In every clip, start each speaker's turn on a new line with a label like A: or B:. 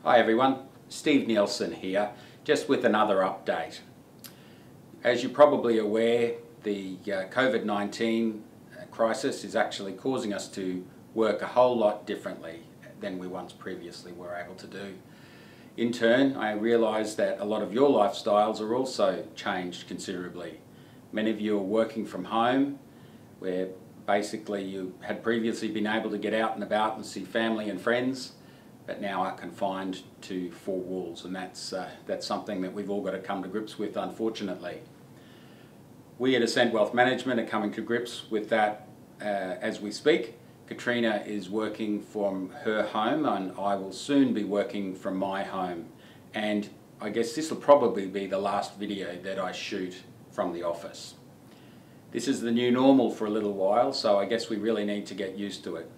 A: Hi everyone, Steve Nielsen here, just with another update. As you're probably aware, the COVID-19 crisis is actually causing us to work a whole lot differently than we once previously were able to do. In turn, I realise that a lot of your lifestyles are also changed considerably. Many of you are working from home, where basically you had previously been able to get out and about and see family and friends, but now are confined to four walls, and that's something that we've all got to come to grips with, unfortunately. We at Ascent Wealth Management are coming to grips with that as we speak. Katrina is working from her home and I will soon be working from my home, and I guess this will probably be the last video that I shoot from the office. This is the new normal for a little while, so I guess we really need to get used to it.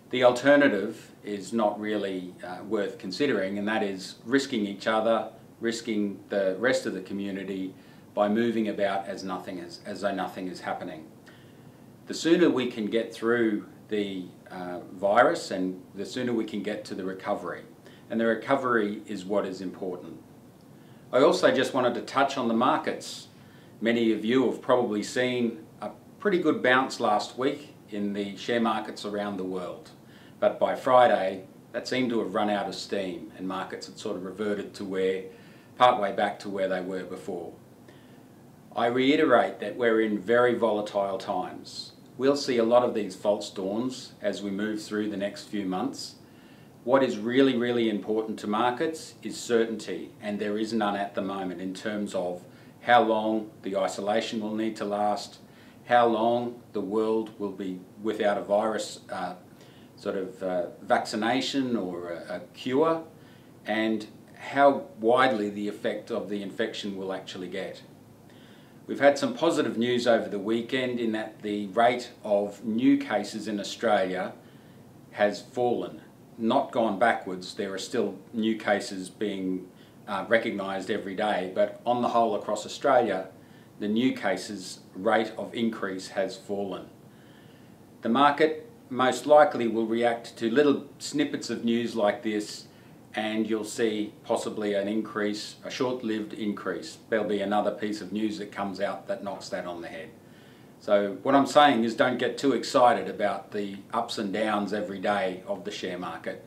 A: The alternative is not really worth considering, and that is risking each other, risking the rest of the community by moving about as though nothing is happening. The sooner we can get through the virus, and the sooner we can get to the recovery. And the recovery is what is important. I also just wanted to touch on the markets. Many of you have probably seen a pretty good bounce last week in the share markets around the world. But by Friday, that seemed to have run out of steam and markets had sort of reverted to partway back to where they were before. I reiterate that we're in very volatile times. We'll see a lot of these false dawns as we move through the next few months. What is really, really important to markets is certainty, and there is none at the moment in terms of how long the isolation will need to last, how long the world will be without a virus vaccination or a cure, and how widely the effect of the infection will actually get. We've had some positive news over the weekend in that the rate of new cases in Australia has fallen, not gone backwards. There are still new cases being recognised every day, but on the whole across Australia, the new cases rate of increase has fallen. The market most likely will react to little snippets of news like this, and you'll see possibly an increase, a short-lived increase. There'll be another piece of news that comes out that knocks that on the head. So what I'm saying is, don't get too excited about the ups and downs every day of the share market.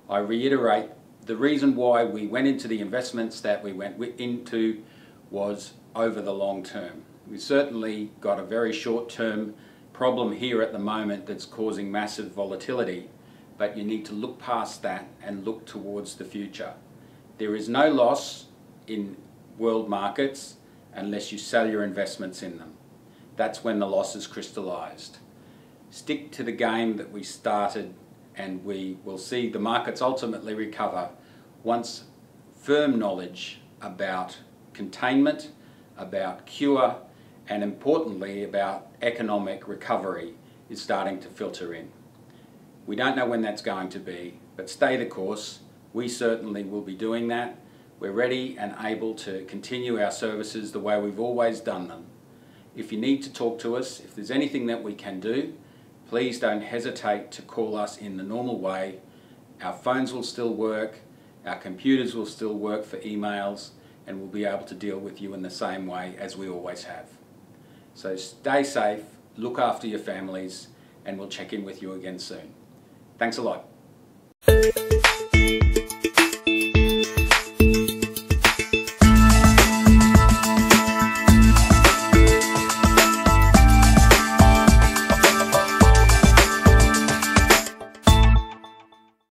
A: I reiterate, the reason why we went into the investments that we went into was over the long term. We've certainly got a very short-term problem here at the moment that's causing massive volatility, but you need to look past that and look towards the future. There is no loss in world markets unless you sell your investments in them. That's when the loss is crystallized. Stick to the game that we started, and we will see the markets ultimately recover once firm knowledge about containment, about cure, and importantly about economic recovery is starting to filter in. We don't know when that's going to be, but stay the course. We certainly will be doing that. We're ready and able to continue our services the way we've always done them. If you need to talk to us, if there's anything that we can do, please don't hesitate to call us in the normal way. Our phones will still work, our computers will still work for emails, and we'll be able to deal with you in the same way as we always have. So stay safe, look after your families, and we'll check in with you again soon. Thanks a lot.